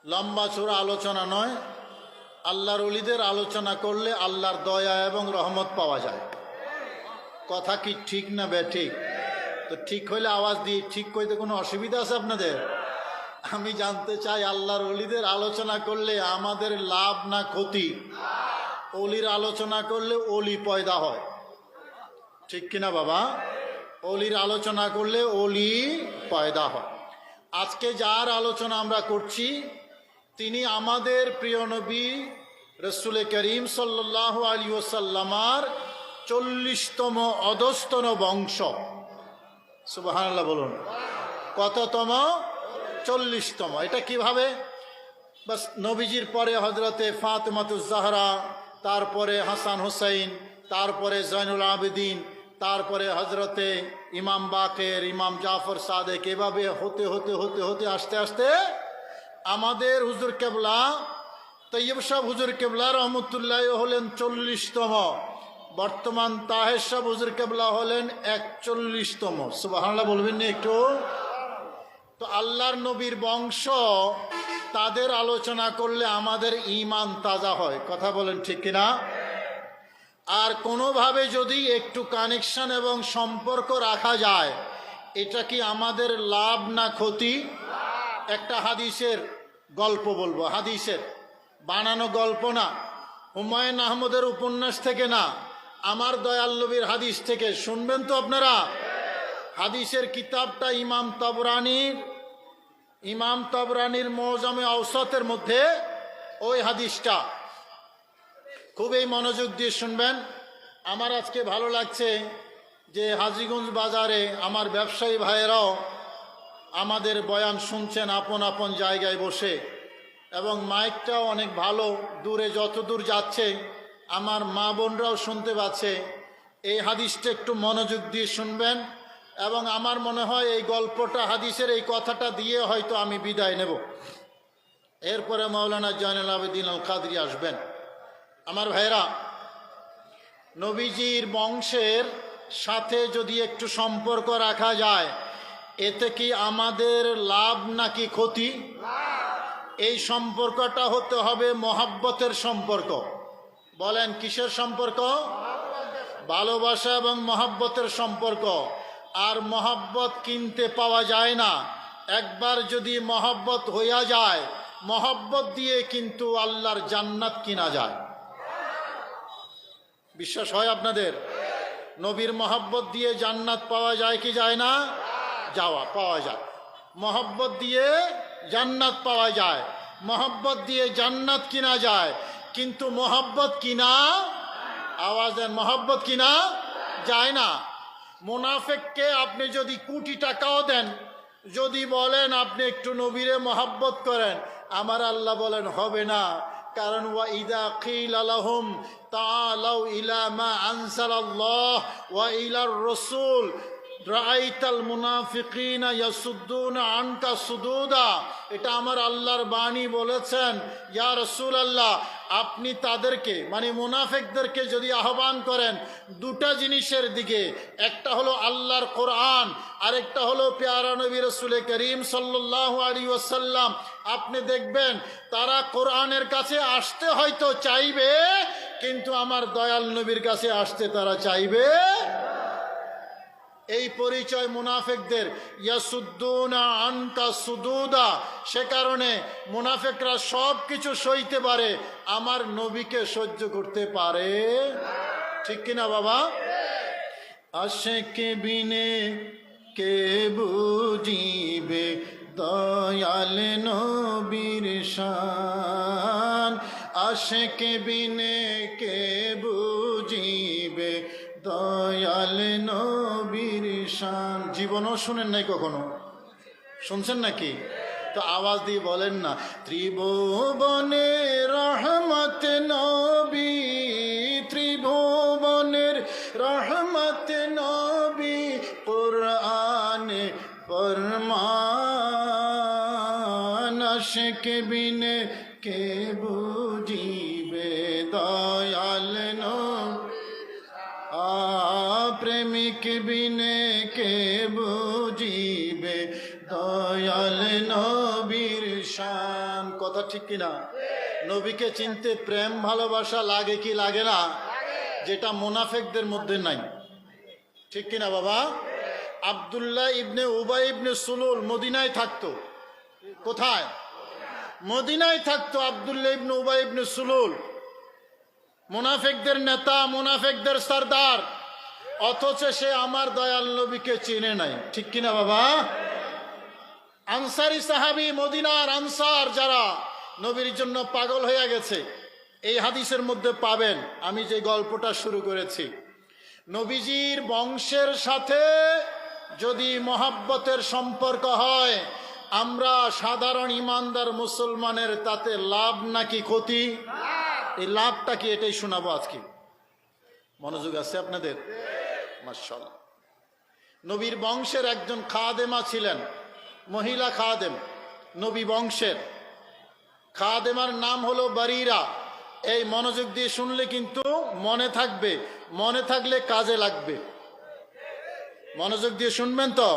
লম্বা চূড়া আলোচনা নয়, আল্লাহর ওলিদের আলোচনা করলে আল্লাহর দয়া এবং রহমত পাওয়া যায়। কথা কি ঠিক না বেঠিক? তো ঠিক হইলে আওয়াজ দিয়ে ঠিক কইতে কোনো অসুবিধা আছে আপনাদের? আমি জানতে চাই, আল্লাহর ওলিদের আলোচনা করলে আমাদের লাভ না ক্ষতি? অলির আলোচনা করলে অলি পয়দা হয়, ঠিক কিনা বাবা? অলির আলোচনা করলে অলি পয়দা হয়। আজকে যার আলোচনা আমরা করছি তিনি আমাদের প্রিয় নবী রসুল করিম সাল্লাল্লাহু আলাইহি ওয়াসাল্লামার 40তম অধস্তন বংশ। সুবহানাল্লাহ বলুন। কততম? 40তম। এটা কিভাবে? বাস নবীজির পরে হজরতে ফাতেমাতুজ জাহরা, তারপরে হাসান হুসাইন, তারপরে জয়নুল আবেদিন, তারপরে হজরতে ইমাম বাকের, ইমাম জাফর সাদেক, এভাবে হতে হতে হতে হতে আস্তে আস্তে আমাদের হুজুর কেবলা তৈয়ব সাহ হুজুর কেবলা রহমতুল্লাহ হলেন 40তম। বর্তমান তাহের সাহ হুজুর কেবলা হলেন 41তম। সুবহানাল্লাহ বলবেন না একটু? তো আল্লাহর নবীর বংশ, তাদের আলোচনা করলে আমাদের ঈমান তাজা হয়। কথা বলেন ঠিক কিনা? আর কোনোভাবে যদি একটু কানেকশন এবং সম্পর্ক রাখা যায়, এটা কি আমাদের লাভ না ক্ষতি? একটা হাদিসের গল্প বলবো, হাদিসের বানানো গল্প না, হুমায়ুন আহমদের উপন্যাস থেকে না, আমার দয়াল নবীর হাদিস থেকে। শুনবেন তো আপনারা? হাদিসের কিতাবটা ইমাম তাবরানির মুআজামে আওসাতের মধ্যে ওই হাদিসটা। খুবই মনোযোগ দিয়ে শুনবেন। আমার আজকে ভালো লাগছে যে হাজীগঞ্জ বাজারে আমার ব্যবসায়ী ভাইয়েরাও আমাদের বয়ান শুনছেন আপন আপন জায়গায় বসে, এবং মাইকটাও অনেক ভালো, দূরে যত দূর যাচ্ছে আমার মা বোনরাও শুনতে পাচ্ছে। এই হাদিসটা একটু মনোযোগ দিয়ে শুনবেন, এবং আমার মনে হয় এই গল্পটা, হাদিসের এই কথাটা দিয়ে হয়তো আমি বিদায় নেব। এরপরে মাওলানা জয়নুল আবেদিন আল কাদরি আসবেন। আমার ভাইরা, নবীজির বংশের সাথে যদি একটু সম্পর্ক রাখা যায়, এতে কি আমাদের লাভ নাকি ক্ষতি? এই সম্পর্কটা হতে হবে মহাব্বতের সম্পর্ক। বলেন কিসের সম্পর্ক? ভালোবাসা এবং মহাব্বতের সম্পর্ক। আর মহাব্বত কিনতে পাওয়া যায় না। একবার যদি মহাব্বত হইয়া যায়, মহাব্বত দিয়ে কিন্তু আল্লাহর জান্নাত কিনা যায়। বিশ্বাস হয় আপনাদের? নবীর মহাব্বত দিয়ে জান্নাত পাওয়া যায় কি যায় না? পাওয়া যায়। মহাব্বত দিয়ে জান্নাত পাওয়া যায়, মহাব্বত দিয়ে জান্নাত কিনা যায়। কিন্তু মহাব্বত কিনা, আওয়াজ দেন, মহাব্বত কিনা যায় না। মুনাফিককে আপনি যদি কোটি টাকাও দেন, যদি বলেন আপনি একটু নবীরে মহাব্বত করেন, আমার আল্লাহ বলেন হবে না। কারণ ওয়া ইযা কিলা লাহুম তাআলাউ ইলা মা আনসালাল্লাহ ওয়া ইলার রাসূল রাআইতাল মুনাফিকিনা ইয়াসুদ্দুনা আনকা সুদুদা। এটা আমার আল্লাহর বাণী বলেছেন, ইয়া রাসূলুল্লাহ, আপনি তাদেরকে মানে মুনাফিকদেরকে যদি আহ্বান করেন দুটা জিনিসের দিকে, একটা হলো আল্লাহর কোরআন, আরেকটা হলো প্যারা নবী রাসূল করিম সাল্লাল্লাহু আলাইহি ওয়াসাল্লাম, আপনি দেখবেন তারা কোরআনের কাছে আসতে হয়তো চাইবে, কিন্তু আমার দয়াল নবীর কাছে আসতে তারা চাইবে। এই পরিচয় মুনাফিকদের, ইয়াসুদ্দুনা আনকা সুদুদা। সে কারণে মুনাফিকরা সব কিছু সইতে পারে, আমার নবীকে সহ্য করতে পারে। ঠিক কিনা বাবা? আশিক বিনে কে বুঝিবে দয়াল নবীর শান। আশিক বিনে কে বুঝিবে দয়াল নবীর শান। জীবনও শুনেন নাই কখনো? শুনছেন নাকি? তো আওয়াজ দিয়ে বলেন না, ত্রিভুবনে রহমত নবী, ত্রিভুবনের রহমত নবী, কুরআনে ফরমান। আশিক বিনে কে বুঝিবে দয়াল নবী, প্রেমিক বিনে কে বুঝিবে দয়াল নবীর শান। কথা ঠিক কিনা? নবীকে চিনতে প্রেম ভালোবাসা লাগে কি লাগে না? যেটা মুনাফিকদের মধ্যে নাই। ঠিক কিনা বাবা? আব্দুল্লাহ ইবনে উবাই ইবনে সুলুল মদিনায় থাকতো। কোথায়? মদিনায় থাকতো আব্দুল্লাহ ইবনে উবাই ইবনে সুলুল, মুনাফিকদের নেতা, মুনাফিকদের সরদার, অথচ সে আমার দয়াল নবীকে চিনে নাই। ঠিক কিনা বাবা? আনসারি সাহাবী, মদিনার আনসার যারা নবীর জন্য পাগল হয়ে গেছে, এই হাদিসের মধ্যে পাবেন আমি যে গল্পটা শুরু করেছি। নবীজির বংশের সাথে যদি মহাব্বতের সম্পর্ক হয়, আমরা সাধারণ ইমানদার মুসলমানের তাতে লাভ নাকি ক্ষতি? এই লাভটা কি, এটাই শোনাবো আজকে। মনোযোগ আছে আপনাদের? মাশাআল্লাহ। নবীর বংশের একজন খাদেমা ছিলেন, মহিলা খাদেম, নবী বংশের। খাদেমার নাম হলো বারিরা। এই মনোযোগ দিয়ে শুনলে কিন্তু মনে থাকবে, মনে থাকলে কাজে লাগবে। মনোযোগ দিয়ে শুনবেন তো?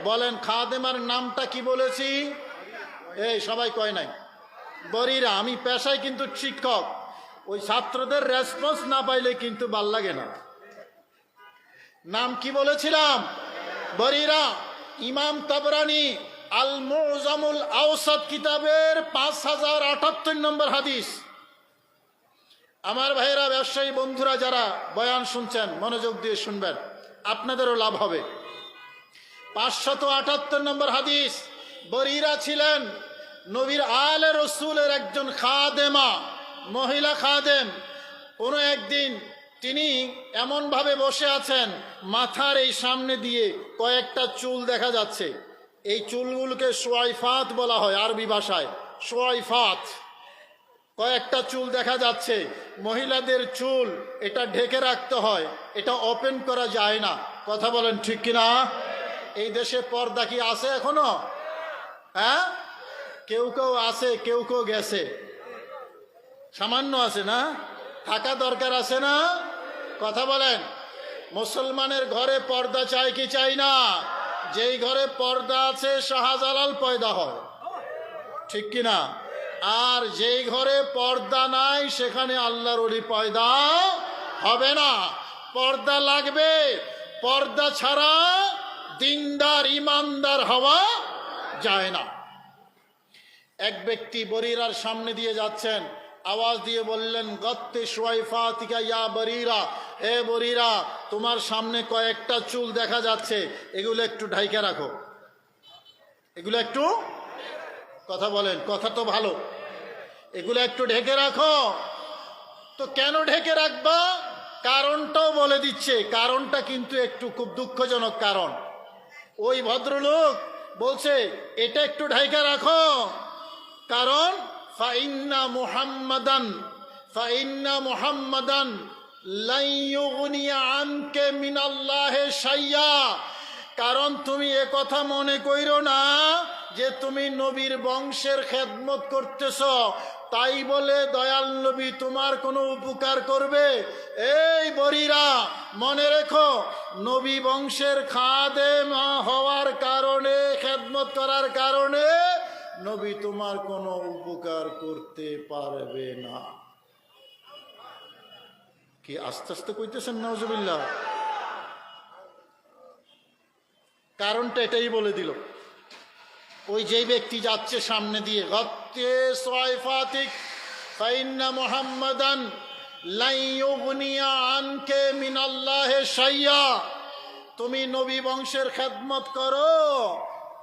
বলেন খাদেমার নামটা কি বলেছি? এই সবাই কয় নাই। বরিরা। আমি পেশায় কিন্তু শিক্ষক, ওই ছাত্রদের রেসপন্স না পাইলে কিন্তু ভাল লাগে না। নাম কি বলেছিলাম? বরিরা। ইমাম তাবরানী আল মুজামুল আওসাত কিতাবের 5078 নম্বর হাদিস। আমার ভাইয়েরা, ব্যবসায়ী বন্ধুরা যারা বয়ান শুনছেন, মনোযোগ দিয়ে শুনবেন, আপনাদেরও লাভ হবে। 578 নম্বর হাদিস। বরিরা ছিলেন নবীর আলে রসুলের একজন খাদেমা, মহিলা খাদেম। কোনো একদিন তিনি এমনভাবে বসে আছেন, মাথার এই সামনে দিয়ে কয়েকটা চুল দেখা যাচ্ছে। এই চুলগুলোকে সোয়াইফাত বলা হয় আরবি ভাষায়, সোয়াইফাত। কয়েকটা চুল দেখা যাচ্ছে। মহিলাদের চুল এটা ঢেকে রাখতে হয়, এটা ওপেন করা যায় না। কথা বলেন ঠিক কিনা? এই দেশে পর্দা কি আছে এখনো? হ্যাঁ, কেউ কেউ আছে, কেউ কেউ গেছে। সামান্য আছে না? থাকা দরকার আছে না? কথা বলেন। মুসলমানের ঘরে পর্দা চাই কি চাই না? যেই ঘরে পর্দা আছে শাহজালাল পয়দা হয়। ঠিক কিনা? আর যেই ঘরে পর্দা নাই সেখানে আল্লাহর ওলি পয়দা হবে না। পর্দা লাগবে। পর্দা ছাড়া দিনদার ইমানদার হওয়া যায় না। এক ব্যক্তি বরিরার সামনে দিয়ে যাচ্ছেন, আওয়াজ দিয়ে বললেন, গত্তে সোয়াইফাতিকা ইয়া বরিরা, এ বরিরা, তোমার সামনে কয়েকটা চুল দেখা যাচ্ছে, এগুলো একটু ঢাইকা রাখো। এগুলো একটু, কথা বলেন, কথা তো ভালো, এগুলো একটু ঢেকে রাখো। তো কেন ঢেকে রাখবা? কারণটাও বলে দিচ্ছে। কারণটা কিন্তু একটু খুব দুঃখজনক কারণ। ওই ভদ্রলোক বলছে এটা একটু ঢাইকা রাখো, কারণ ফাইন্না মুহাম্মাদান লা ইউগনিয়া আনকে মিনাল্লাহি শাইয়া। কারণ তুমি এ কথা মনে কইরো না যে তুমি নবীর বংশের খেদমত করতেছ, তাই বলে দয়াল নবী তোমার কোনো উপকার করবে। এই বরিরা, মনে রেখো, নবী বংশের খাদেম হওয়ার কারণে, খেদমত করার কারণে নবী তোমার কোনো উপকার করতে পারবে না। কি আস্তে আস্তে কইতেছেন? নাউজুবিল্লাহ। কারণটা এটাই বলে দিল। ওই যে ব্যক্তি যাচ্ছে সামনে দিয়ে, গত্তে সোয়াইফাতিক ফাইন্না মুহাম্মাদান লা ইউগনিয়া আনকে মিনাল্লাহি শাইয়া। তুমি নবী বংশের খেদমত করো,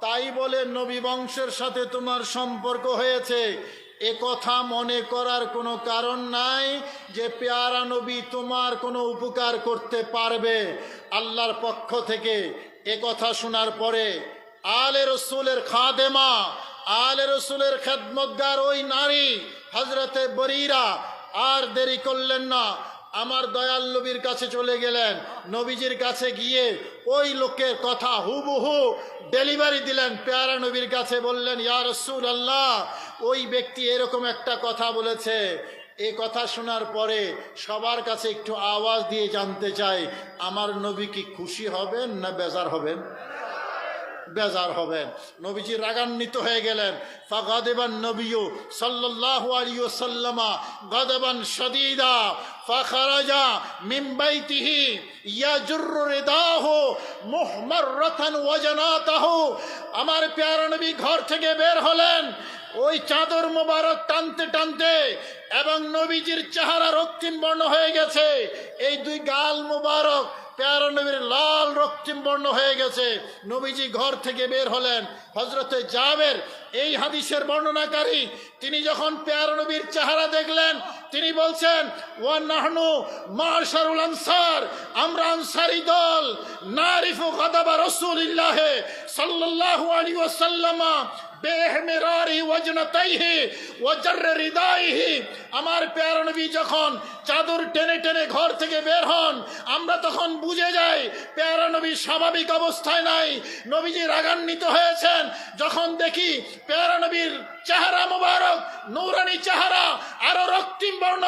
তাই বলে নবী বংশের সাথে তোমার সম্পর্ক হয়েছে, এ কথা মনে করার কোনো কারণ নাই যে পেয়ারা নবী তোমার কোনো উপকার করতে পারবে। আল্লাহর পক্ষ থেকে এ কথা শোনার পরে আলে রসুলের খাদেমা, আলে রসুলের খেদমতগার ওই নারী হযরতে বরিরা আর দেরি করলেন না, আমার দয়াল নবীর কাছে চলে গেলেন। নবীজির কাছে গিয়ে ওই লোকের কথা হুবহু ডেলিভারি দিলেন পেয়ারা নবীর কাছে। বললেন, ইয়া রাসূলুল্লাহ, ওই ব্যক্তি এরকম একটা কথা বলেছে। এই কথা শোনার পরে সবার কাছে একটু আওয়াজ দিয়ে জানতে চাই, আমার নবী কি খুশি হবেন না বেজার হবেন? বেজার হবেন। নবীজি রাগান্বিত হয়ে গেলেন। ফাগাদিবান নবিয়্যু সাল্লাল্লাহু আলাইহি ওয়াসাল্লাম গাদাবান শাদীদা ফাখারাজা মিন বাইতিহি ইয়াজুররু রিদাহু মুহমাররাতান ওয়াজানাতাহু। আমার প্যারা নবী ঘর থেকে বের হলেন ওই চাদর মোবারক টানতে টানতে, এবং নবীজির চেহারা রক্তিম বর্ণ হয়ে গেছে। এই দুই গাল মোবারক প্যারা নবীর লাল রক্তিম বর্ণ হয়ে গেছে। নবীজি ঘর থেকে বের হলেন। হযরতে জাবের এই হাদিসের বর্ণনাকারী, তিনি যখন প্যারা নবীর চেহারা দেখলেন তিনি বলছেন, ওয়া নাহনু মাশারুল আনসার, আমরা আনসারী দল, নারিফু গাদাবা রাসূলিল্লাহ সাল্লাল্লাহু আলাইহি ওয়াসাল্লাম বেহমেরারি ওয়াজনাতাইহি ওয়াজাররি রিদাইহি। আমার প্যারা নবী যখন চাদর টেনে টেনে ঘর থেকে বের হন, আমরা তখন বুঝে যাই প্যারা নবী স্বাভাবিক অবস্থায় নাই, নবীজি রাগান্বিত হয়েছেন। যখন দেখি প্যারা নবীর চেহারা মোবারক, নূরানি চেহারা আরো রক্তিম বর্ণ,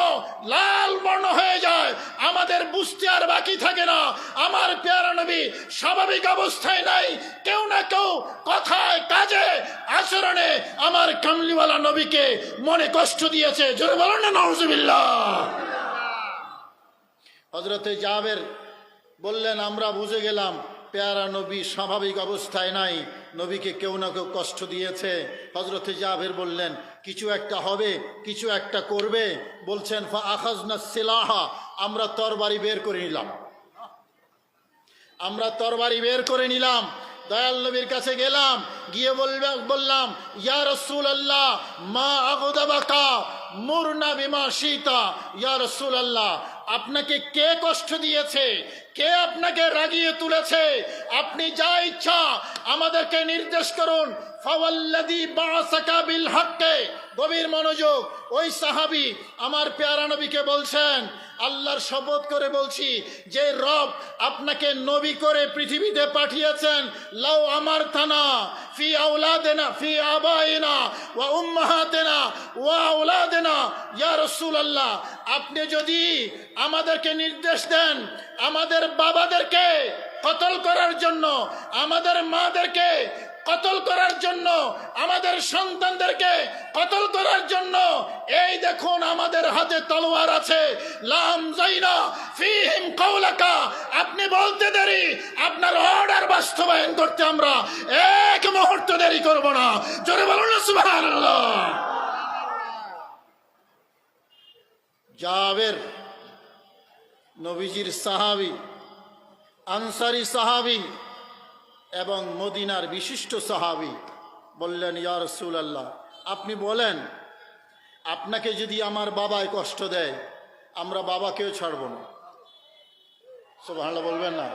লাল বর্ণ হয়ে যায়, আমাদের বুঝতে আর বাকি থাকে না আমার প্যারা নবী স্বাভাবিক অবস্থায় নাই। কেউ না কেউ কথায় কাজে আচরণে আমার কামলিওয়ালা নবীকে মনে কষ্ট দিয়েছে। জোরে বলুন না নাউজুবিল্লাহ। হযরতে জাবের বললেন, আমরা বুঝে গেলাম প্যারা নবী স্বাভাবিক অবস্থায় নাই, নবীকে কেউ না কেউ কষ্ট দিয়েছে। হযরতে জাবের বললেন, কিছু একটা হবে, কিছু একটা করবে। বলছেন, ফা আখাযনা সিলাহা, আমরা তরবারি বের করে নিলাম, আমরা তরবারি বের করে নিলাম। দয়াল নবীর কাছে গেলাম, গিয়ে বললাম, ইয়া রাসূলুল্লাহ মা আগদাবাকা মুরনা বিমা শিতা। ইয়া রাসূলুল্লাহ, আপনাকে কে কষ্ট দিয়েছে, কে আপনাকে রাগিয়ে তুলেছে? আপনি যা ইচ্ছা আমাদেরকে নির্দেশ করুন। ফাওয়াল্লাযী বাআসাকা বিল হক্কে, গভীর মনোযোগ। ওই সাহাবী আমার প্যারা নবীকে বলছেন, আল্লাহর শপথ করে বলছি, যে রব আপনাকে নবী করে পৃথিবীতে পাঠিয়েছেন, লাউ আমার থানা ফি আওলাদেনা ফি আবাইনা ওয়া উম্মাহাতিনা ওয়া আওলাদেনা। ইয়া রাসূলুল্লাহ, আপনি যদি আমাদেরকে নির্দেশ দেন আমাদের বাবাদেরকে কতল করার জন্য, আমাদের মাদেরকে কতল করার জন্য, আমাদের সন্তানদেরকে কতল করার জন্য, এই দেখুন আমাদের হাতে তলোয়ার আছে। লাম জাইনা ফিহিম কাওলাকা, আপনি বলতে দেরি, আপনার অর্ডার বাস্তবায়ন করতে আমরা এক মুহূর্ত দেরি করব না। জোরে বলুন না সুবহানাল্লাহ। জাবের নবীজির সাহাবী, আনসারী সাহাবী এবং মদিনার বিশিষ্ট সাহাবী, বললেন, ইয়া রাসূলুল্লাহ, আপনি বলেন, আপনাকে যদি আমার বাবায় কষ্ট দেয় আমরা বাবাকেও ছাড়ব না। সুবহানাল্লাহ বলবেন না?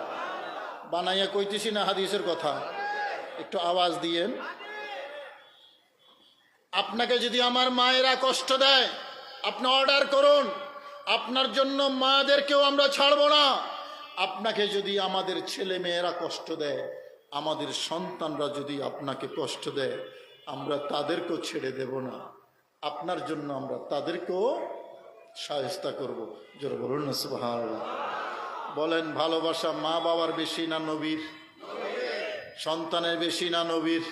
বানাইয়া কইতেছি না হাদিসের কথা, একটু আওয়াজ দিয়েন। আপনাকে যদি আমার মায়েরা কষ্ট দেয় আপনি অর্ডার করুন, আপনার জন্য মাদেরকেও আমরা ছাড়ব না। আপনাকে যদি আমাদের ছেলে মেয়েরা কষ্ট দেয়, আমাদের সন্তানরা যদি আপনাকে কষ্ট দেয়, আমরা তাদেরকেও ছেড়ে দেব না। আপনার জন্য আমরা তাদেরকেও শায়েস্তা করব। জোরে বলুন না সুবহানাল্লাহ। বলেন, ভালোবাসা মা বাবার বেশি না নবীর? সন্তানের বেশি না নবীর?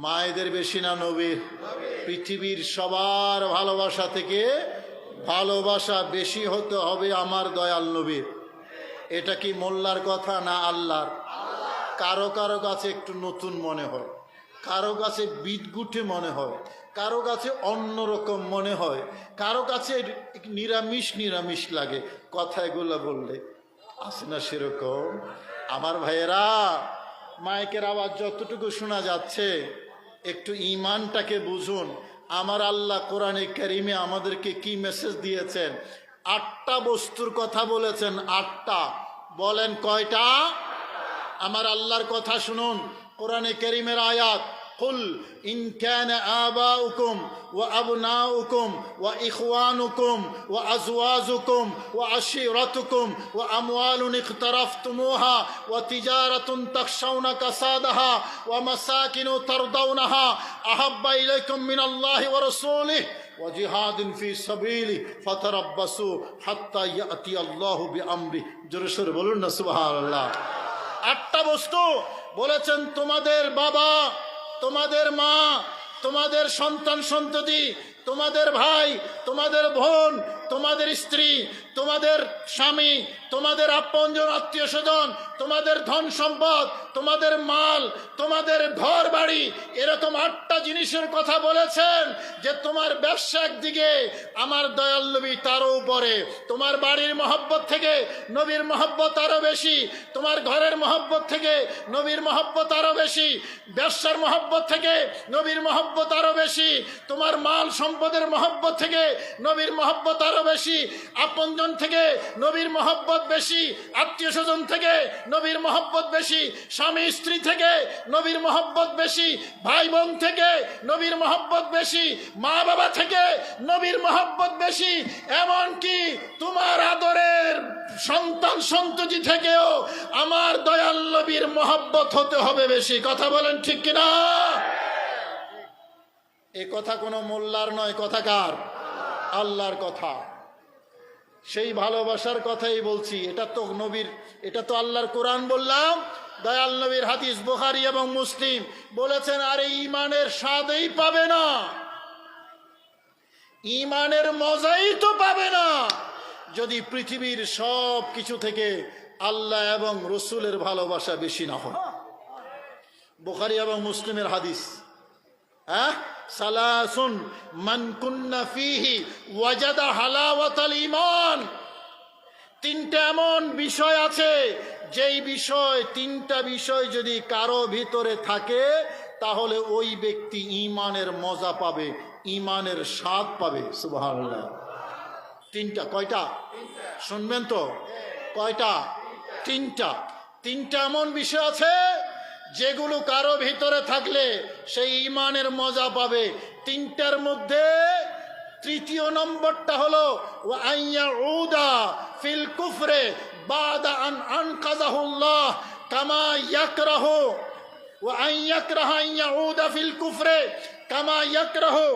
মায়েদের বেশি না নবীর? পৃথিবীর সবার ভালোবাসা থেকে ভালোবাসা বেশি হতে হবে আমার দয়াল নবীর। এটা কি মোল্লার কথা না আল্লাহর? কারো কারো কাছে একটু নতুন মনে হয়, কারো কাছে বিদগুটে মনে হয়, কারো কাছে অন্যরকম মনে হয়, কারো কাছে নিরামিষ নিরামিষ লাগে কথা এগুলো বললে। আছে না সেরকম? আমার ভাইয়েরা, মাইকের আওয়াজ যতটুকু শোনা যাচ্ছে একটু ইমানটাকে বুঝুন। আমার আল্লাহ কোরআনে কারিমে আমাদেরকে কি মেসেজ দিয়েছেন? 8টা বস্তুর কথা বলেছেন। 8টা। বলেন কয়টা? আমার আল্লাহর কথা শুনুন, কোরআনে কারিমের আয়াত, কুল ইন কানা আবাউকুম ওয়া আবনাউকুম ওয়া ইখওয়ানুকুম ওয়া আজওয়াজুকুম ওয়া আশিরাতুকুম ওয়া আমওয়ালুন ইখতারাফতুমুহা ওয়া তিজারাতুন তাখশাউনা কাসাদাহা ওয়া মাসাকিনু তারদাউনাহা আহাব্বা ইলাইকুম মিনাল্লাহি ওয়া রাসূলিহি ওয়া জিহাদিন ফি সাবিলি ফাতারাব্বাসু হাত্তা ইয়াতি আল্লাহু বিআমরি। জোরে সোরে বলুন না সুবহানাল্লাহ। 8টা বস্তু বলেছেন তোমাদের বাবা, তোমাদের মা, তোমাদের সন্তান সন্ততি, তোমাদের ভাই, তোমাদের বোন, তোমাদের স্ত্রী, তোমাদের স্বামী, তোমাদের আপনজন আত্মীয় স্বজন, তোমাদের ধন সম্পদ, তোমাদের মাল, তোমাদের ঘর বাড়ি, এরকম 8টা জিনিসের কথা বলেছেন যে তোমার ব্যবসা একদিকে, আমার দয়াল নবী তারও উপরে। তোমার বাড়ির মহব্বত থেকে নবীর মহব্বত আরো বেশি, তোমার ঘরের মহব্বত থেকে নবীর মহব্বত আরো বেশি, ব্যবসার মহব্বত থেকে নবীর মহব্বত আরো বেশি, তোমার মাল সম্পদের মহব্বত থেকে নবীর মহব্বত আরো বেশি, আপনজন থেকে নবীর মহব্বত বেশি, আত্মীয় স্বজন থেকে নবীর মহব্বত বেশি, স্বামী স্ত্রী থেকে নবীর মহব্বত বেশি, ভাই বোন থেকে নবীর মহব্বত বেশি, মা বাবা থেকে নবীর মহব্বত বেশি, এমনকি তোমার আদরের সন্তান সন্ততি থেকেও আমার দয়াল নবীর মহব্বত হতে হবে বেশি। কথা বলেন ঠিক কিনা? এ কথা কোনো মোল্লার নয়, কথা কার? আল্লাহর কথা। সেই ভালোবাসার কথাই বলছি। এটা তো নবীর, এটা তো আল্লাহর কোরআন বললাম, দয়াল নবীর হাদিস বুখারী এবং মুসলিম বলেছেন, আরে ঈমানের স্বাদই পাবে না, ঈমানের মজাই তো পাবে না যদি পৃথিবীর সব কিছু থেকে আল্লাহ এবং রসুলের ভালোবাসা বেশি না হয়। বুখারী এবং মুসলিমের হাদিস। হ্যাঁ, সালাসুন মান কুন্না ফীহি ওয়াজাদা হালাওয়াতাল ঈমান। 3টা এমন বিষয় আছে, যেই বিষয়, 3টা বিষয় যদি কারো ভিতরে থাকে তাহলে ওই ব্যক্তি ঈমানের মজা পাবে, ঈমানের স্বাদ পাবে। সুবহানাল্লাহ। 3টা। কয়টা? শুনবেন তো, কয়টা? 3টা। 3টা এমন বিষয় আছে যেগুলো কারো ভিতরে থাকলে সেই ঈমানের মজা পাবে। 3টার মধ্যে 3য় নম্বরটা হলো ওয়া আইয়াউদা ফিল কুফরে বাদা আন আনকাযাহুল্লাহ কামা ইয়াকরাহু, ওয়া আইয়াকরাহা আইয়াউদা ফিল কুফরে কামা ইয়াকরাহু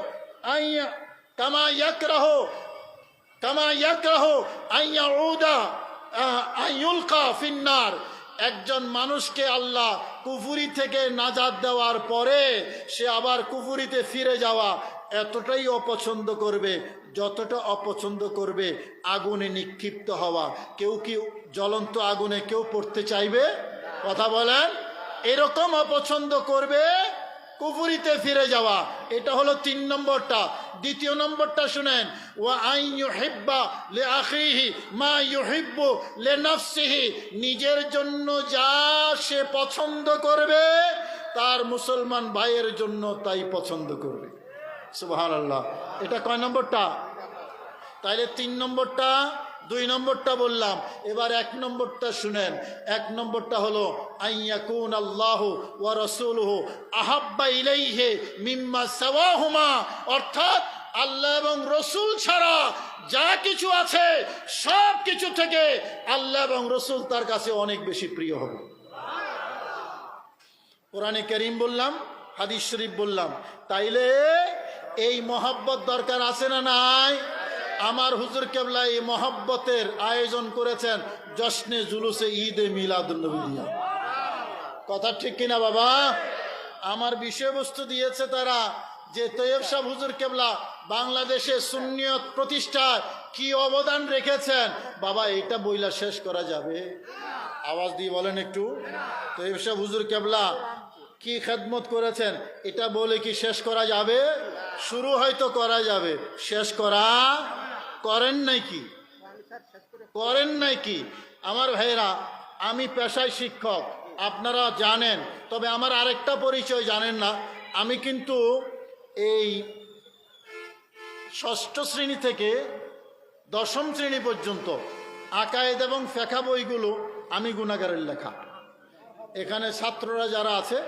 কামা ইয়াকরাহু কামা ইয়াকরাহু আইয়াউদা আইয়ুলকা ফিন্নার। একজন মানুষকে আল্লাহ কুফুরি থেকে নাজাত দেওয়ার পরে সে আবার কুফুরিতে ফিরে যাওয়া এতটাই অপছন্দ করবে যতটা অপছন্দ করবে আগুনে নিক্ষিপ্ত হওয়া। কেউ কি জ্বলন্ত আগুনে কেউ পড়তে চাইবে? কথা বলেন। এরকম অপছন্দ করবে কুফুরিতে ফিরে যাওয়া। এটা হলো 3 নম্বরটা। 2য় নম্বরটা শুনেন, ওয়া আন ইউহিব্বা লিআখিহি মা ইউহিব্বু লিনাফসিহি। নিজের জন্য যা সে পছন্দ করবে তার মুসলমান ভাইয়ের জন্য তাই পছন্দ করবে। সুবহানাল্লাহ। এটা কয় নম্বরটা? তাইলে 3 নম্বরটা, 2 নম্বরটা বললাম। এবার 1 নম্বরটা শুনেন। 1 নম্বরটা হলো আইয়াকুন আল্লাহু ওয়া রাসূলুহু আহাব্বা ইলাইহি মিম্মা সাওয়াহুমা। অর্থাৎ আল্লাহ এবং রসুল ছাড়া যা কিছু আছে সব কিছু থেকে আল্লাহ এবং রসুল তার কাছে অনেক বেশি প্রিয় হবে। কোরআনে কারীম বললাম, হাদিস শরীফ বললাম। তাইলে এই মহব্বত দরকার আছে না নাই? আমার হুজুর কেবলা এই মহব্বতের আয়োজন করেছেন জশ্নে জুলুসে ঈদে মিলাদুন্নবী দিয়া। কথা ঠিক কিনা বাবা? আমার বিষয়বস্তু দিয়েছে তারা যে তৈয়ব সাহেব হুজুর কেবলা বাংলাদেশে সুন্নিয়ত প্রতিষ্ঠায় কি অবদান রেখেছেন। বাবা এটা বইলা শেষ করা যাবে? আওয়াজ দিয়ে বলেন একটু। তৈয়ব সাহেব হুজুর কেবলা কি খেদমত করেছেন এটা বলে কি শেষ করা যাবে? শুরু হয়তো করা যাবে, শেষ করা করেন নাই কি? করেন নাই কি? আমার ভাইরা, আমি পেশায় শিক্ষক, আপনারা জানেন। তবে আমার আরেকটা পরিচয় জানেন না। আমি কিন্তু এই 6ষ্ঠ শ্রেণী থেকে 10ম শ্রেণী পর্যন্ত আকায়েদ এবং ফিকহ বইগুলো আমি গুনাহগারের লেখা। এখানে ছাত্ররা যারা আছে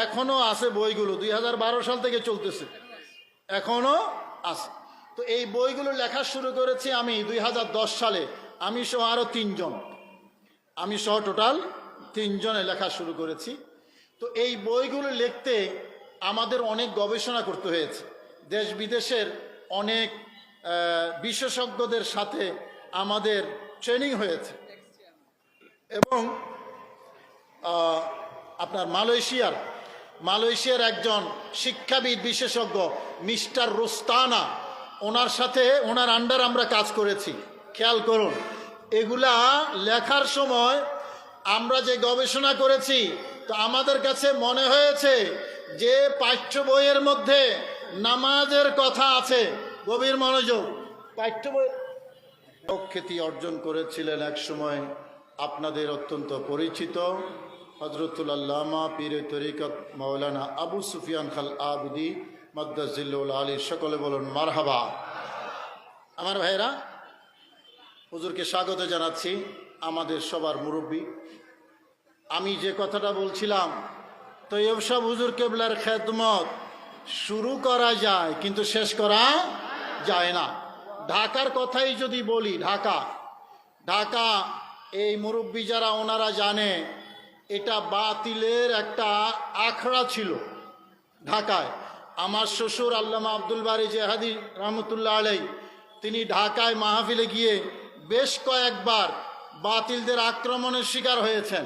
এখনো আছে বইগুলো, 2012 সাল থেকে চলতেছে, এখনো আছে। তো এই বইগুলো লেখা শুরু করেছি আমি 2010 সালে। আমি সহ আরো 3 জন, আমি সহ টোটাল 3 জনে লেখা শুরু করেছি। তো এই বইগুলো লিখতে আমাদের অনেক গবেষণা করতে হয়েছে। দেশ বিদেশের অনেক বিশেষজ্ঞদের সাথে আমাদের ট্রেনিং হয়েছে এবং আপনার মালয়েশিয়ার একজন শিক্ষাবিদ বিশেষজ্ঞ মিস্টার রোস্তানা, ওনার সাথে ওনার আন্ডার আমরা কাজ করেছি। খেয়াল করুন, এগুলা লেখার সময় আমরা যে গবেষণা করেছি, তো আমাদের কাছে মনে হয়েছে যে পাঠ্য বইয়ের মধ্যে নামাজের কথা আছে। গভীর মনোযোগ, পাঠ্য বই খ্যাতি অর্জন করেছিলেন এক সময় আপনাদের অত্যন্ত পরিচিত হজরতুল আল্লামা পীর তরিকত মাওলানা আবু সুফিয়ান খাল আবিদি মাদ্দাজিল্লুল আলী। সকলে বলুন মারহাবা। আমার ভাইরা, হুজুরকে স্বাগত জানাচ্ছি, আমাদের সবার মুরব্বী। আমি যে কথাটা বলছিলাম, তৈয়ব শাহ হুজুর কেবলার খেদমত শুরু করা যায় কিন্তু শেষ করা যায় না। ঢাকার কথাই যদি বলি, ঢাকা এই মুরব্বী যারা ওনারা জানে, এটা বাতিলের একটা আখড়া ছিল ঢাকায়। আমার শ্বশুর আল্লামা আব্দুল বারী জেহাদি রহমতুল্লাহ আলাই, তিনি ঢাকায় মাহফিলে গিয়ে বেশ কয়েকবার বাতিলদের আক্রমণের শিকার হয়েছেন।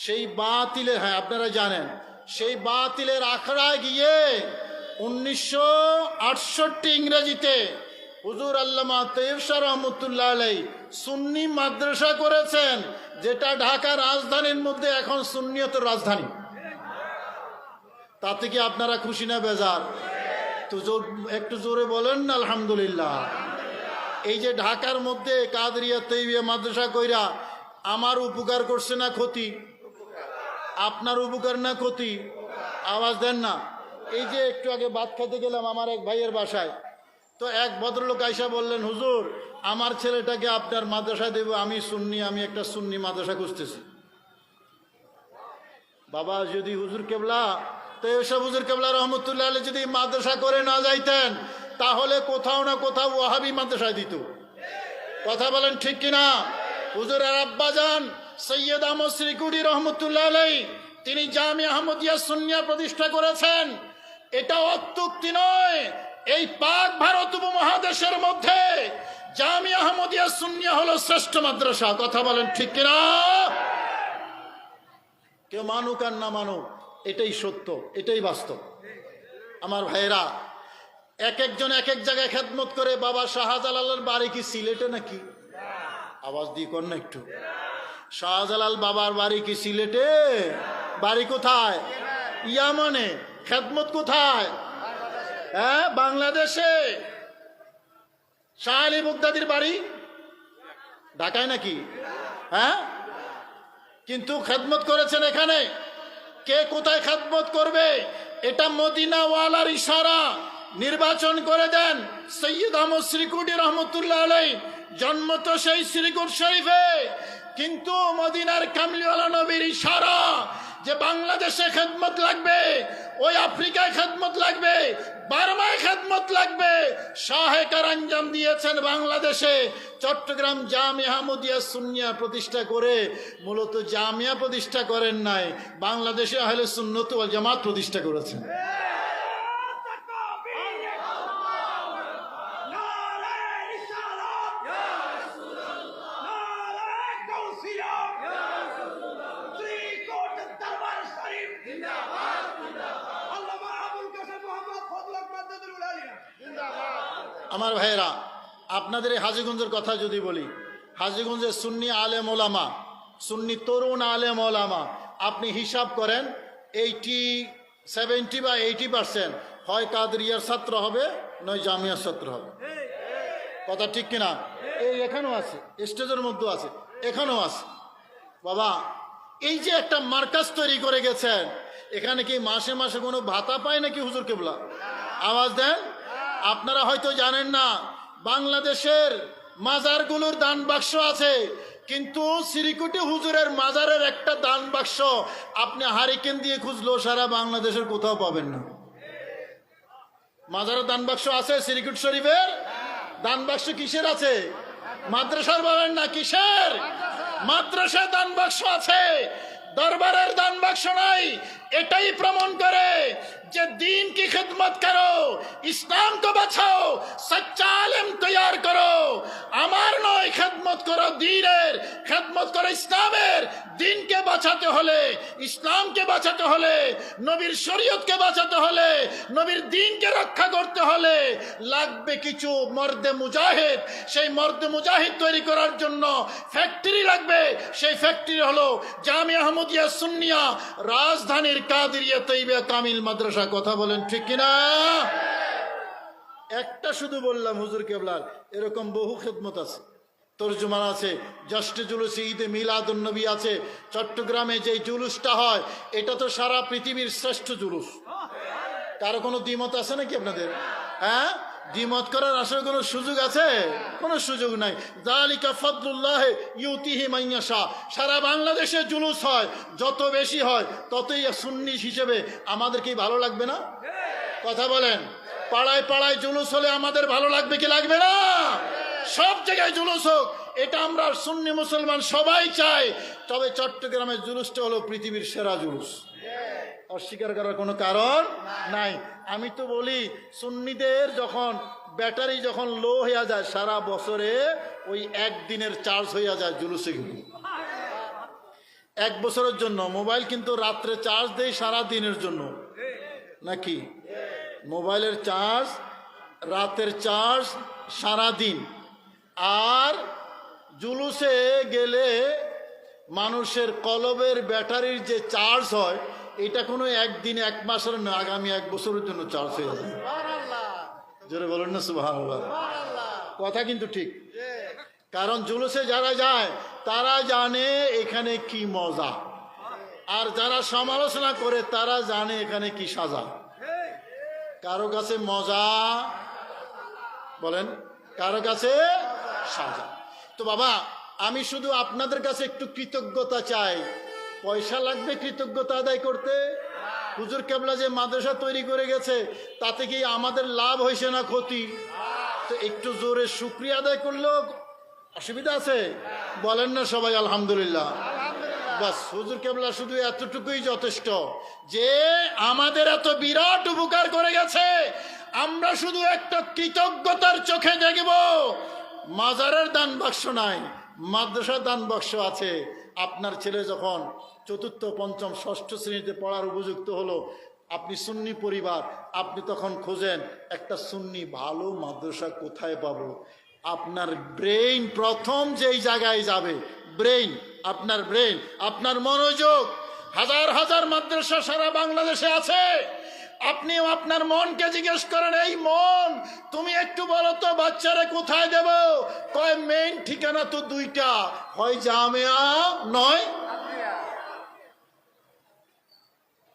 সেই বাতিলের, হ্যাঁ আপনারা জানেন, সেই বাতিলের আখড়ায় গিয়ে 1968 ইংরেজিতে হুজুর আল্লামা তৈয়ব শাহ রহমতুল্লাহ আলাই সুন্নি মাদ্রাসা করেছেন, যেটা ঢাকা রাজধানীর মধ্যে এখন সুন্নিয়তের রাজধানী। তাতে কি আপনারা খুশি না বেজার? তো একটু জোরে বলেন না আলহামদুলিল্লাহ। এই যে ঢাকার মধ্যে কাদরিয়া তৈয়বিয়া মাদ্রাসা কইরা আমার উপকার করছে না ক্ষতি? আপনার উপকার না ক্ষতি? আওয়াজ দেন না। এই যে একটু আগে ভাত খেতে গেলাম আমার এক ভাইয়ের বাসায়, তো এক ভদ্রলোক আইসা বললেন, হুজুর আমার ছেলেটাকে আপনার মাদ্রাসায় দেব, আমি সুন্নি, আমি একটা সুন্নি মাদ্রাসা খুঁজতেছি। বাবা, যদি হুজুর কেবলা তৈয়ব শাহ হুজুর কেবলা রহমতুল্লাহ আলাইহি যদি মাদ্রাসা করে না যাইতেন, তাহলে কোথাও না কোথাও ওয়াহাবি মাদ্রাসায় দিত। কথা বলেন ঠিক কিনা? হুজুরের আব্বাজান সৈয়দ আহমদ শ্রীকুটি রহমতুল্লাহ আলাইহি, তিনি জামিয়া আহমদিয়া সুন্নিয়া প্রতিষ্ঠা করেছেন। এটা অত্যুক্তি নয়, এই পাক ভারত উপমহাদেশের মধ্যে জামিয়া আহমদিয়া সুন্নিয়া হলো শ্রেষ্ঠ মাদ্রাসা। কথা বলেন ঠিক কিনা? কেউ মানুক আর না মানুক, এটাই সত্য, এটাই বাস্তব। আমার ভাইয়েরা, এক একজন এক এক জায়গায় খেদমত করে। বাবা শাহজালালের বাড়ি কি সিলেটে নাকি? আওয়াজ দিয়ে কর না একটু। শাহজালাল বাবার বাড়ি কি সিলেটে? বাড়ি কোথায়? ইয়ামানে। খেদমত কোথায়? হ্যাঁ, বাংলাদেশে। শাহ আলী বুগদাদির বাড়ি ঢাকায় নাকি? হ্যাঁ, কিন্তু খেদমত করেছেন এখানে। কে কোথায় খেদমত করবে এটা মদিনাওয়ালার ইশারা। নির্বাচন করে দেন সৈয়দ আহমদ শ্রীকুটি রহমতুল্লাহ আলাইহি, জন্ম তো সেই শ্রীকুট শরীফে, কিন্তু মদিনার কামলিওয়ালা নবীর ইশারা যে বাংলাদেশে খেদমত লাগবে, ওই আফ্রিকায় খেদমত লাগবে, বার্মায় খেদমত লাগবে। শাহে কারাঞ্জাম দিয়েছেন বাংলাদেশে। চট্টগ্রাম জামিয়া আহমদিয়া সুন্নিয়া প্রতিষ্ঠা করে, মূলত জামিয়া প্রতিষ্ঠা করেন নাই, বাংলাদেশে আহলে সুন্নাত ওয়াল জামাত প্রতিষ্ঠা করেছেন। আমার ভাইয়েরা, আপনাদের এই হাজীগঞ্জের কথা যদি বলি, হাজীগঞ্জের সুন্নি আলেম ওলামা, সুন্নি তরুণ আলেম ওলামা, আপনি হিসাব করেন 70 বা 80% হয় কাদরিয়ার ছাত্র হবে, নয় জামিয়ার ছাত্র হবে। কথা ঠিক কিনা? এই এখানেও আছে, স্টেজের মধ্যে আছে, এখানেও আছে। বাবা, এই যে একটা মার্কাজ তৈরি করে গেছেন, এখানে কি মাসে মাসে কোনো ভাতা পায় নাকি হুজুর কেবলা? আওয়াজ দেন। আপনারা হয়তো জানেন না, বাংলাদেশের মাজারগুলোর দান বাক্স আছে, কিন্তু শ্রীকুটি হুজুরের মাজারের একটা দান বাক্স আপনি হারিকেন দিয়ে খুঁজলেও সারা বাংলাদেশের কোথাও পাবেন না। মাজারের দান বাক্স আছে শ্রীকুট শরীফের? দান বাক্স কিসের আছে? মাদ্রাসার? বলেন না কিসের? মাদ্রাসার দান বাক্স আছে। দরবারের দান বাক্স নাই, এটাই প্রমাণ করে যে দিন কি খিদমত করো, ইসলাম को বাঁচাও, সচ্চা আলেম তৈয়ার করো। আমার নয়, খেদমত করো দ্বীনের, খেদমত করো ইসলামের। দিনকে বাঁচাতে হলে, ইসলামকে বাঁচাতে হলে, নবীর শরীয়তকে বাঁচাতে হলে, নবীর দিনকে রক্ষা করতে হলে লাগবে কিছু মর্দে মুজাহিদ। সেই মর্দে মুজাহিদ তৈরি করার জন্য ফ্যাক্টরি লাগবে। সেই ফ্যাক্টরি হলো জামিয়া আহমদিয়া সুন্নিয়া, রাজধানীর কাদেরিয়া তৈয়বা কামিল মাদ্রাসা। কথা বলেন ঠিক কিনা? একটা শুধু বললাম হুজুর কেবলার, এরকম বহু খেদমত আছে, তরজুমান আছে, জশ্নে জুলুসে ঈদে মিলাদুন নবী আছে। চট্টগ্রামে যে জুলুসটা হয় এটা তো সারা পৃথিবীর শ্রেষ্ঠ জুলুস। কারো কোনো দ্বিমত আছে নাকি আপনাদের? হ্যাঁ, দ্বিমত করার আসলে কোনো সুযোগ আছে? কোনো সুযোগ নাই। যালিকা ফাদলুল্লাহ ইউতিহি মান ইয়াশা। সারা বাংলাদেশে জুলুস হয়, যত বেশি হয় ততই সুন্নি হিসেবে আমাদের কি ভালো লাগবে না? কথা বলেন। পাড়ায় পাড়ায় জুলুস হলে আমাদের ভালো লাগবে কি লাগবে না? সব জায়গায় জুলুস হোক, এটা আমরা সুন্নি মুসলমান সবাই চাই। তবে চট্টগ্রামের জুলুসটা হলো পৃথিবীর সেরা জুলুস, অস্বীকার করার কোনো কারণ নাই। আমি তো বলি সুন্নিদের যখন ব্যাটারি যখন লো হয়ে যায়, সারা বছরে ওই একদিনের চার্জ হইয়া যায় জুলুসে গেলে। এক বছরের জন্য মোবাইল কিন্তু রাত্রে চার্জ দেয় সারা দিনের জন্য নাকি? মোবাইলের চার্জ রাতের চার্জ সারা দিন। আর জুলুসে গেলে মানুষের কলবের ব্যাটারির যে চার্জ হয় এটা কোনো একদিন এক মাসের না, আগামী এক বছরের জন্য চার্জ হয়ে যায়। জোরে বলেন না সুবহানাল্লাহ। কথা কিন্তু ঠিক, কারণ জুলুসে যারা যায় তারা জানে এখানে কি মজা, আর যারা সমালোচনা করে তারা জানে এখানে কি সাজা। কারো কাছে মজা বলেন, কারো কাছে সাজা। তো বাবা, আমি শুধু আপনাদের কাছে একটু কৃতজ্ঞতা চাই। পয়সা লাগবে কৃতজ্ঞতা আদায় করতে? হুজুর কেবলা যে মাদ্রাসা তৈরি করে গেছে তাতে কি আমাদের লাভ হয়েছে না ক্ষতি? তো একটু জোরে শুকরিয়া আদায় করলেও অসুবিধা আছে? বলেন না সবাই আলহামদুলিল্লাহ। বাস, হুজুর কেবলা শুধু এতটুকুই যথেষ্ট যে আমাদের এত বিরাট উপকার করে গেছে, আমরা শুধু একটা কৃতজ্ঞতার চোখে দেখব। মাজারের দান বাক্স নাই, মাদ্রাসার দান বাক্স আছে। আপনার ছেলে যখন চতুর্থ পঞ্চম ষষ্ঠ শ্রেণীতে পড়ার উপযুক্ত হলো, আপনি সুন্নি পরিবার, আপনি তখন খোঁজেন একটা সুন্নি ভালো মাদ্রাসা কোথায় পাবো। আপনার ব্রেইন প্রথম যেই জায়গায় যাবে, ব্রেইন, আপনার ব্রেইন, আপনার মনোযোগ। হাজার হাজার মাদ্রাসা সারা বাংলাদেশে আছে। আপনিও আপনার মনকে জিজ্ঞেস করেন, এই মন তুমি একটু বলো তো বাচ্চারা কোথায় দেব? কয় মেইন ঠিকানা তো দুইটা, হয় জামিয়া নয়।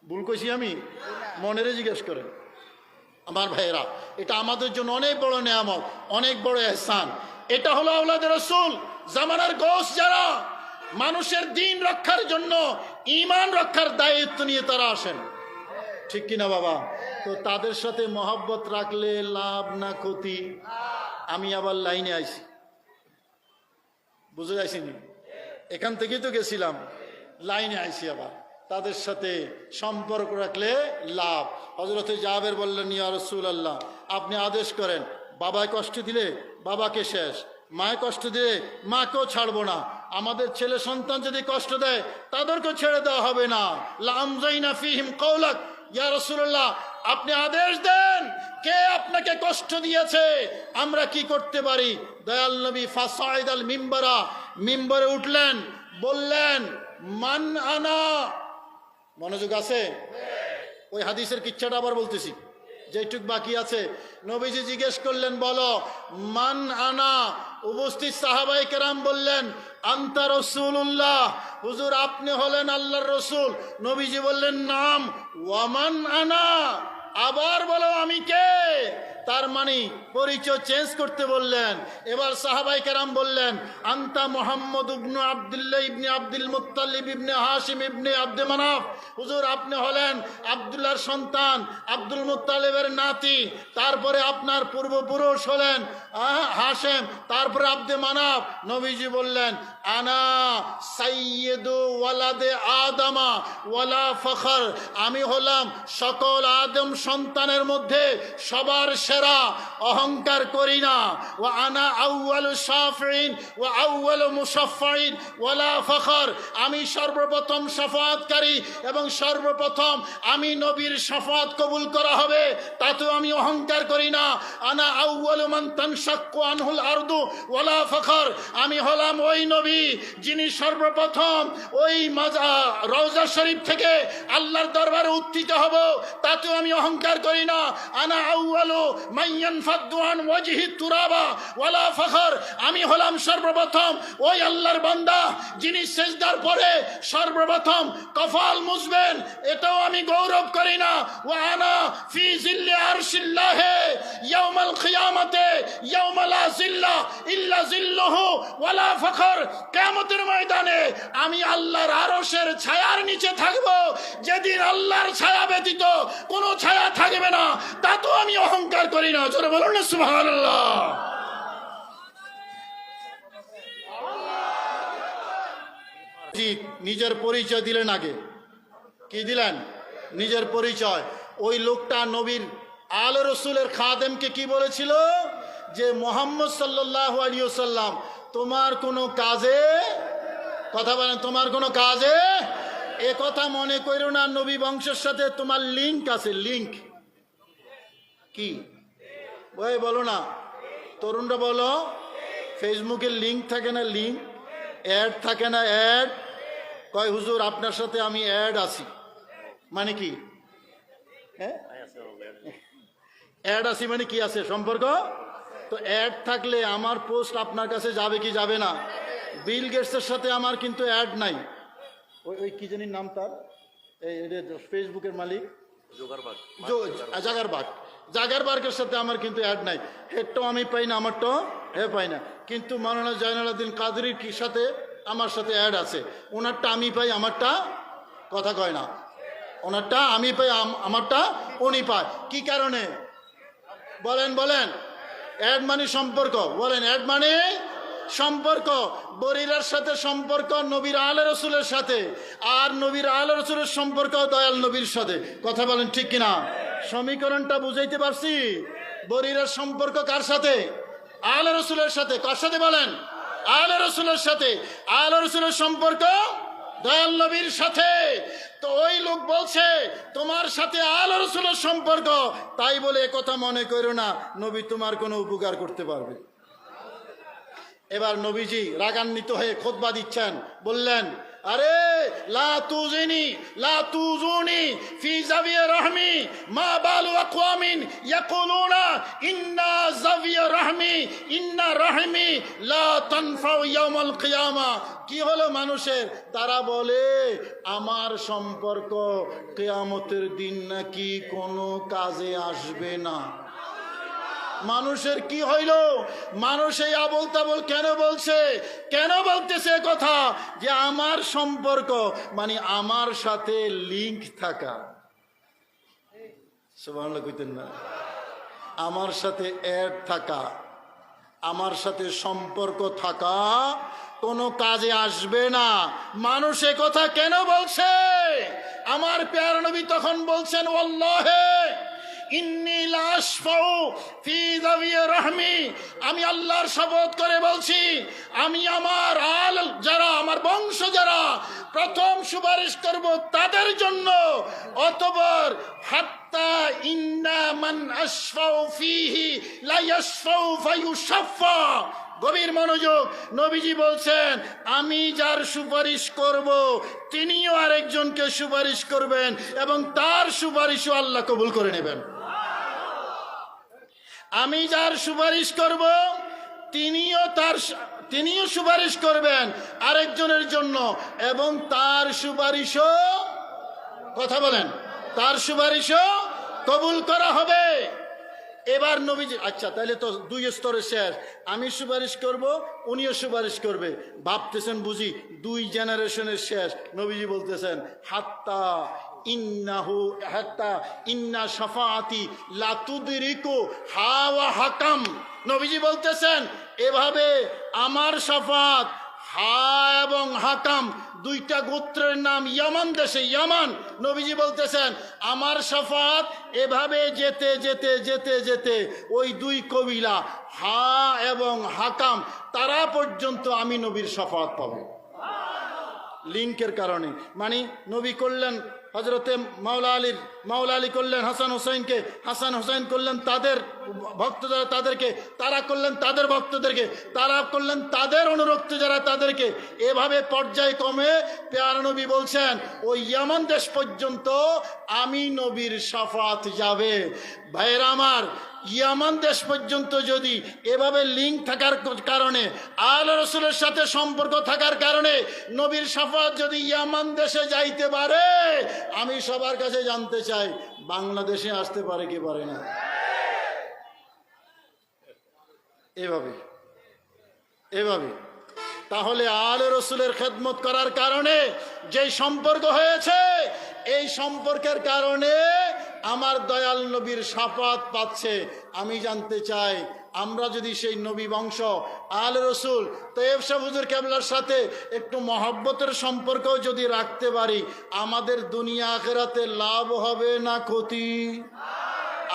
ভুল কইছি আমি? মনেরে জিজ্ঞেস করেন আমার ভাইয়েরা। এটা আমাদের জন্য অনেক বড় নেয়ামত, অনেক বড় এহসান। এটা হলো আওলাদে রাসূল, জামানার গোস, যারা মানুষের দিন রক্ষার জন্য, ঈমান রক্ষার দায়িত্ব নিয়ে তারা আসেন। ঠিক কিনা বাবা? তো তাদের সাথে মহব্বত রাখলে লাভ না ক্ষতি? আমি আবার লাইনে আইছি, বুঝে যাইছিনি? এখান থেকেই তো গেছিলাম, লাইনে আইছি আবার। তাদের সাথে সম্পর্ক রাখলে লাভ। হযরতে জাবের বললেন, ইয়া রাসূলুল্লাহ, আপনি আদেশ করেন, বাবায় কষ্ট দিলে বাবাকে শেষ, মায় কষ্ট দিলে মাকেও ছাড়বো না। আমাদের ছেলে সন্তান যদি কষ্ট দেয় তাদেরকেও ছেড়ে দেওয়া হবে না। লামজাইনা ফিহিম কওলাক, ইয়া রাসূলুল্লাহ, আপনি আদেশ দেন, কে আপনাকে কষ্ট দিয়েছে, আমরা কি করতে পারি? দয়াল নবী ফাসাইদাল মিম্বারা, মিম্বরে উঠলেন, বললেন, মান আনা। মনোযোগ আছে? ওই হাদিসের কিচ্ছাটা আবার বলতেছি, যেটুক বাকি আছে। নবীজি জিজ্ঞেস করলেন, বলো মান আনা। উপস্থিত সাহাবায়ে কেরাম বললেন, আনতা রাসূলুল্লাহ, হুজুর আপনি হলেন আল্লাহর রসুল। নবীজি বললেন, নাম। ওয়ামান আনা, আবার বলো আমি কে। তার মানে পরিচয় চেঞ্জ করতে বললেন। এবার সাহাবাই কেরাম বললেন, আন্তা মোহাম্মদ ইবনে আব্দুল্লাহ ইবনে আব্দুল মুত্তালিব ইবনে হাশিম ইবনে আব্দে মানাফ। হুজুর, আপনি হলেন আব্দুল্লাহর সন্তান, আব্দুল মুত্তালিবের নাতি। তারপরে আপনার পূর্বপুরুষ হলেন হাশেম, তারপরে আব্দে মানাফ। নবীজি বললেন, আনা সাইয়্যিদু ওয়ালাদে আদমা ওয়ালা ফখর। আমি হলাম সকল আদম সন্তানের মধ্যে সবার সেরা, অহংকার করি না। ওয়া আনা আউয়ালু শাফিঈন ওয়া আউয়ালু মুশাফফিঈন ওয়ালা ফখর। আমি সর্বপ্রথম শাফাআতকারী এবং সর্বপ্রথম আমি নবীর শাফাআত কবুল করা হবে, তাতেও আমি অহংকার করি না। আনা আউয়ালু মান তানশাক্কু আনহুল আরদু ওয়ালা ফখর। আমি হলাম ওই নবী যিনি সর্বপ্রথম ওই রওজা শরীফ থেকে আল্লাহর দরবারে উত্থিত হব, তাতেও আমি অহংকার করি না। আনা আউয়ালু মান ইয়ানফাদু আন ওয়াজহি তুরাবা ওয়ালা ফখর। আমি হলাম সর্বপ্রথম ওই আল্লাহর বান্দা যিনি সিজদার পরে সর্বপ্রথম কপাল মুছবেন, এটাও আমি গৌরব করি না। ওয়া আনা ফি জিল্লি আরশিল্লাহ ইয়াউমাল কিয়ামাতে ইয়াউমা লা জিল্লা ইল্লা জিল্লুহু ওয়ালা ফখর। কিয়ামতের ময়দানে আমি আল্লাহর আরশের ছায়ার নিচে থাকব, যেদিন আল্লাহর ছায়া ব্যতীত কোনো ছায়া থাকবে না, তাতেও আমি অহংকার করি না। জোরে বলুন না সুবহানাল্লাহ। নিজের পরিচয় দিলেন, আগে কি দিলেন? নিজের পরিচয়। ওই লোকটা নবীর আল রসুলের খাদেমকে কি বলেছিল? যে মোহাম্মদ সাল্লাল্লাহু আলাইহি ওয়াসাল্লাম তোমার কোনো কাজে, কথা বলেন, তোমার কোনো কাজে এ কথা মনে করো না নবী বংশের সাথে তোমার লিঙ্ক আছে। লিঙ্ক কি ভাই বলো না, তরুণরা বলো। ফেসবুকের লিঙ্ক থাকে না, লিঙ্ক অ্যাড থাকে না, অ্যাড। কয় হুজুর আপনার সাথে আমি অ্যাড আছি, মানে কি? হ্যাঁ, অ্যাড আছি মানে কি আছে? সম্পর্ক। তো অ্যাড থাকলে আমার পোস্ট আপনার কাছে যাবে কি যাবে না? বিল গেটসের সাথে আমার কিন্তু অ্যাড নাই। ওই কি জানি নাম তার, এই ফেসবুকের মালিক জাগারবার্গের সাথে আমার কিন্তু অ্যাড নাই। হেডটাও আমি পাই না, আমারটাও হে পাই না। কিন্তু মাওলানা জয়নুলাবদিন কাদরির কি সাথে আমার সাথে অ্যাড আছে। ওনারটা আমি পাই, আমারটা, কথা কয় না, ওনারটা আমি পাই, আমারটা উনি পায়। কি কারণে বলেন? বলেন। অ্যাড মানে সম্পর্ক। বলেন, অ্যাড মানে সম্পর্ক। বরিরার সাথে সম্পর্ক নবীর আলে রসুলের সাথে, আর নবীর আলে রসুলের সম্পর্ক দয়াল নবীর সাথে। কথা বলেন ঠিক কিনা? সমীকরণটা বুঝাইতে পারছি? বরিরার সম্পর্ক কার সাথে? আলে রসুলের সাথে। কার সাথে বলেন? আলে রসুলের সাথে। আলে রসুলের সম্পর্ক দয়াল নবীর সাথে। তো ওই লোক বলছে তোমার সাথে আলে রসুলের সম্পর্ক, তাই বলে একথা মনে করো না নবী তোমার কোনো উপকার করতে পারবে। এবার নবীজি রাগান্বিত হয়ে খুতবা দিচ্ছেন, বললেন, আরে লা তুজিনি লা তুজুনি ফি জাবিয়া রাহমি মা বালু আকওয়ামিন ইয়াকুলুনা ইন্না জাবিয়া রাহমি ইন্না রাহমি লা তানফাউ ইয়াউমাল কিয়ামা। কি হলো মানুষের? তারা বলে আমার সম্পর্ক কিয়ামতের দিন নাকি কোনো কাজে আসবে না। মানুষের কি হইল? মানুষ এই আবল তাবল কেন বলছে? কেন বলতেছে কথা? যে আমার সম্পর্ক মানে আমার সাথে লিঙ্ক থাকা। সুবহানাল্লাহ কইতেন না? আমার সাথে অ্যাড থাকা, আমার সাথে সম্পর্ক থাকা কোনো কাজে আসবে না। মানুষ এ কথা কেন বলছে? আমার প্যার নবী তখন বলছেন, ওয়াল্লাহি ইন্নী লা আশফাউ ফি যাবিয়া রাহমি। আমি আল্লাহর শপথ করে বলছি, আমি আমার যারা আমার বংশ যারা প্রথম সুপারিশ করব তাদের জন্য। অতঃপর হাত্তা ইন্না মান আশফাউ ফিহি লা ইয়াশফাউ ফায়ুশাফা। গভীর মনোযোগ। নবীজি বলছেন, আমি যার সুপারিশ করব তিনিও আরেকজনকে সুপারিশ করবেন এবং তার সুপারিশও আল্লাহ কবুল করে নেবেন। আমি যার সুপারিশ করব তিনিও সুপারিশ করবেন আরেকজনের জন্য এবং তার সুপারিশও, কথা বলেন, তার সুপারিশও কবুল করা হবে। এবার নবীজি, আচ্ছা তাহলে তো 2 স্তরে শেষ, আমি সুপারিশ করব, উনিও সুপারিশ করবে, ভাবতেছেন বুঝি 2 জেনারেশনের শেষ। নবীজি বলতেছেন হাত্তা ইন্না শাফাআতি লা তুদরিকু হাওয়া হাকাম। নবীজি বলতেছেন এভাবে আমার শাফাত, হা এবং হাকাম 2টা গোত্রের নাম ইয়ামান দেশে, ইয়ামান। নবীজি বলতেছেন আমার শাফাত এভাবে যেতে যেতে যেতে যেতে ওই 2 কবিলা হা এবং হাকাম তারা পর্যন্ত আমি নবীর শাফাত পাবো। লিঙ্কের কারণে, মানে নবী করলেন হজরতে মাওলা আলী করলেন হাসান হোসেনকে, হাসান হোসেন করলেন তাদের ভক্ত যারা তাদেরকে, তারা করলেন তাদের ভক্তদেরকে, তারা করলেন তাদের অনুরক্ত যারা তাদেরকে, এভাবে পর্যায়ক্রমে পেয়ারা নবী বলছেন ওই ইয়ামান দেশ পর্যন্ত আমি নবীর শাফাত যাবে। ভাইয়েরা আমার, ইয়ামান দেশ পর্যন্ত যদি এভাবে লিঙ্ক থাকার কারণে, আল্লাহ রসুলের সাথে সম্পর্ক থাকার কারণে নবীর শাফাত যদি ইয়ামান দেশে যাইতে পারে, আমি সবার কাছে জানতে চাই বাংলাদেশে আসতে পারে কি পারে না? এভাবে এভাবে তাহলে আল্লাহ রসুলের খেদমত করার কারণে যেই সম্পর্ক হয়েছে, এই সম্পর্কের কারণে আমার দয়াল নবীর শাফাত পাচ্ছে। আমি জানতে চাই আমরা যদি সেই নবী বংশ আল্লাহ রসুল তৈয়ব শাহ হুজুর কেবলার সাথে একটু মহব্বতের সম্পর্ক যদি রাখতে পারি, আমাদের দুনিয়া আখিরাতে লাভ হবে না ক্ষতি?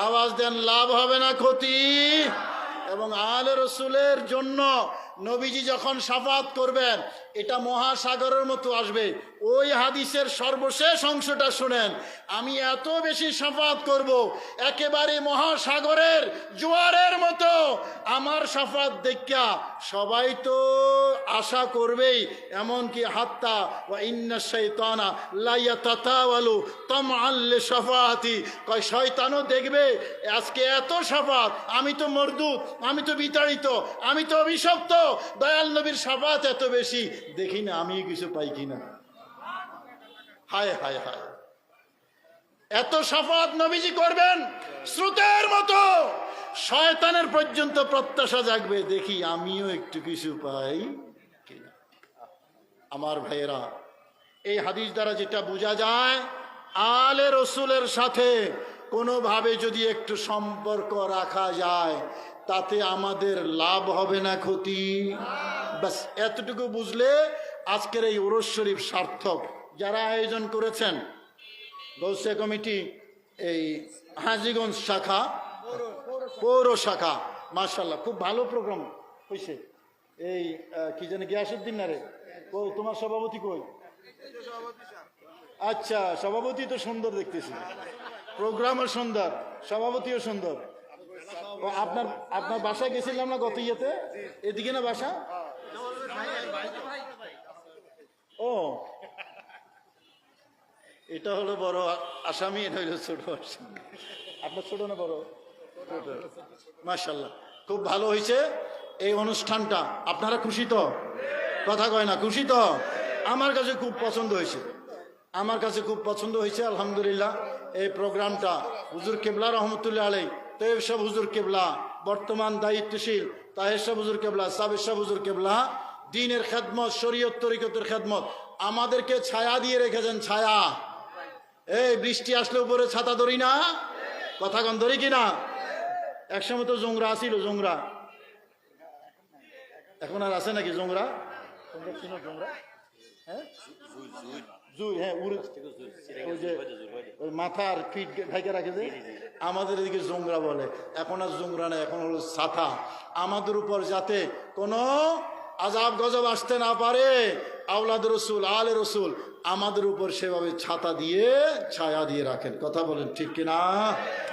আওয়াজ দেন, লাভ হবে না ক্ষতি? এবং আলে রসুলের জন্য নবীজি যখন শাফাত করবেন, এটা মহাসাগরের মতো আসবে। ওই হাদিসের সর্বশেষ অংশটা শুনেন, আমি এত বেশি শাফাত করব, একেবারে মহাসাগরের জোয়ারের মতো আমার শাফাত দেখা সবাই তো আশা করবেই, এমনকি হাত্তা ওয়া ইন্না শাইতানা লা ইয়াতাতাওয়ালু তামআন লিশাফাতি, কয় শয়তানও দেখবে আজকে এত শাফাত, আমি তো মরদুদ, আমি তো বিতাড়িত, আমি তো অভিশপ্ত, দয়াল নবীর শাফাত এত বেশি, দেখি না আমি কিছু পাই কিনা। হায় হায় হায়, এত শাফাত নবীজি করবেন স্রোতের মতো, শয়তানের পর্যন্ত প্রত্যাশা জাগবে, দেখি আমিও একটু কিছু পাই কিনা। আমার ভাইয়েরা, এই হাদিস দ্বারা যেটা বোঝা যায়, আলে রসুলের সাথে কোনোভাবে যদি একটু সম্পর্ক রাখা যায়, তাতে আমাদের লাভ হবে না ক্ষতি? বাস এতটুকু বুঝলে আজকের এই উরুস শরীফ সার্থক। যারা আয়োজন করেছেন, গৌসিয়া কমিটি, এই হাজীগঞ্জ শাখা, পৌর শাখা, মাশাআল্লাহ খুব ভালো প্রোগ্রাম হয়েছে। এই কি জানি গিয়াসুদ্দিন না রে, তোমার সভাপতি কই? আচ্ছা, সভাপতি তো সুন্দর দেখতেছি, প্রোগ্রামও সুন্দর, সভাপতিও সুন্দর। আপনার আপনার বাসায় গেছিলাম না গত ইয়েতে, এদিকে না বাসা? ও, এটা হলো বড় আসামি, এটা হলো ছোট আসামি। আপনার ছোট না বড়? মাশাআল্লাহ খুব ভালো হয়েছে এই অনুষ্ঠানটা। আপনারা খুশি তো? কথা কয় না, খুশি তো? আমার কাছে খুব পছন্দ হয়েছে, আমার কাছে খুব পছন্দ হয়েছে আলহামদুলিল্লাহ। এই প্রোগ্রামটা হুজুর কেবলা রহমতুল্লাহ আলাই, তৈয়ব শাহ হুজুর কেবলা, বর্তমান দায়িত্বশীল তাহের শাহ হুজুর কেবলা, সাবের শাহ হুজুর কেবলা, দ্বীনের খেদমত, শরীয়ত তরিকতের খেদমত, আমাদেরকে ছায়া দিয়ে রেখেছেন। ছায়া, এই বৃষ্টি আসলে উপরে ছাতা ধরি না, কথা কন ধরি কিনা? একসময় তো জোংরা আসিল, জোংরা এখন আর আছে নাকি? জোংরা তোমরা চিনো? জোংরা, হ্যাঁ জুই, হ্যাঁ উড়ে, ওই যে ওই মাথার পিঠ ঢাকে রাখে যে, আমাদের এদিকে জোংরা বলে। এখন আর জোংরা নেই, এখন হলো ছাতা। আমাদের উপর যাতে কোনো আজাব গজব আসতে না পারে, আওলাদ রসুল আলে রসুল আমাদের উপর সেভাবে ছাতা দিয়ে ছায়া দিয়ে রাখেন। কথা বলেন ঠিক কিনা?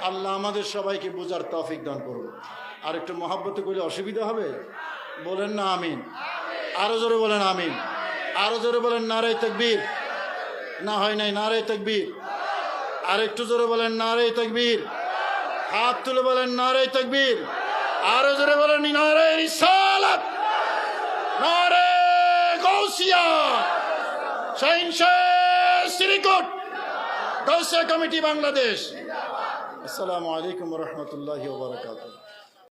আল্লাহ আমাদের সবাইকে বুঝার তৌফিক দান করুন। আর একটু মহাব্বতে করলে অসুবিধা হবে? বলেন না আমিন। আরো জোরে বলেন আমিন। আরো জোরে বলেন নারে তাকবীর। না হয় নাই, নারে তাকবীর। আর একটু জোরে বলেন নারে তাকবীর। হাত তুলে বলেন নারে তাকবীর। আরো জোরে বলেন নারে রিসালাত, নারে গাউসিয়া, শাহিন শাহ শ্রীকোট, গাউসিয়া কমিটি বাংলাদেশ। আসসালামু আলাইকুম রহমতুল্লাহি ওয়া বারাকাতুহু।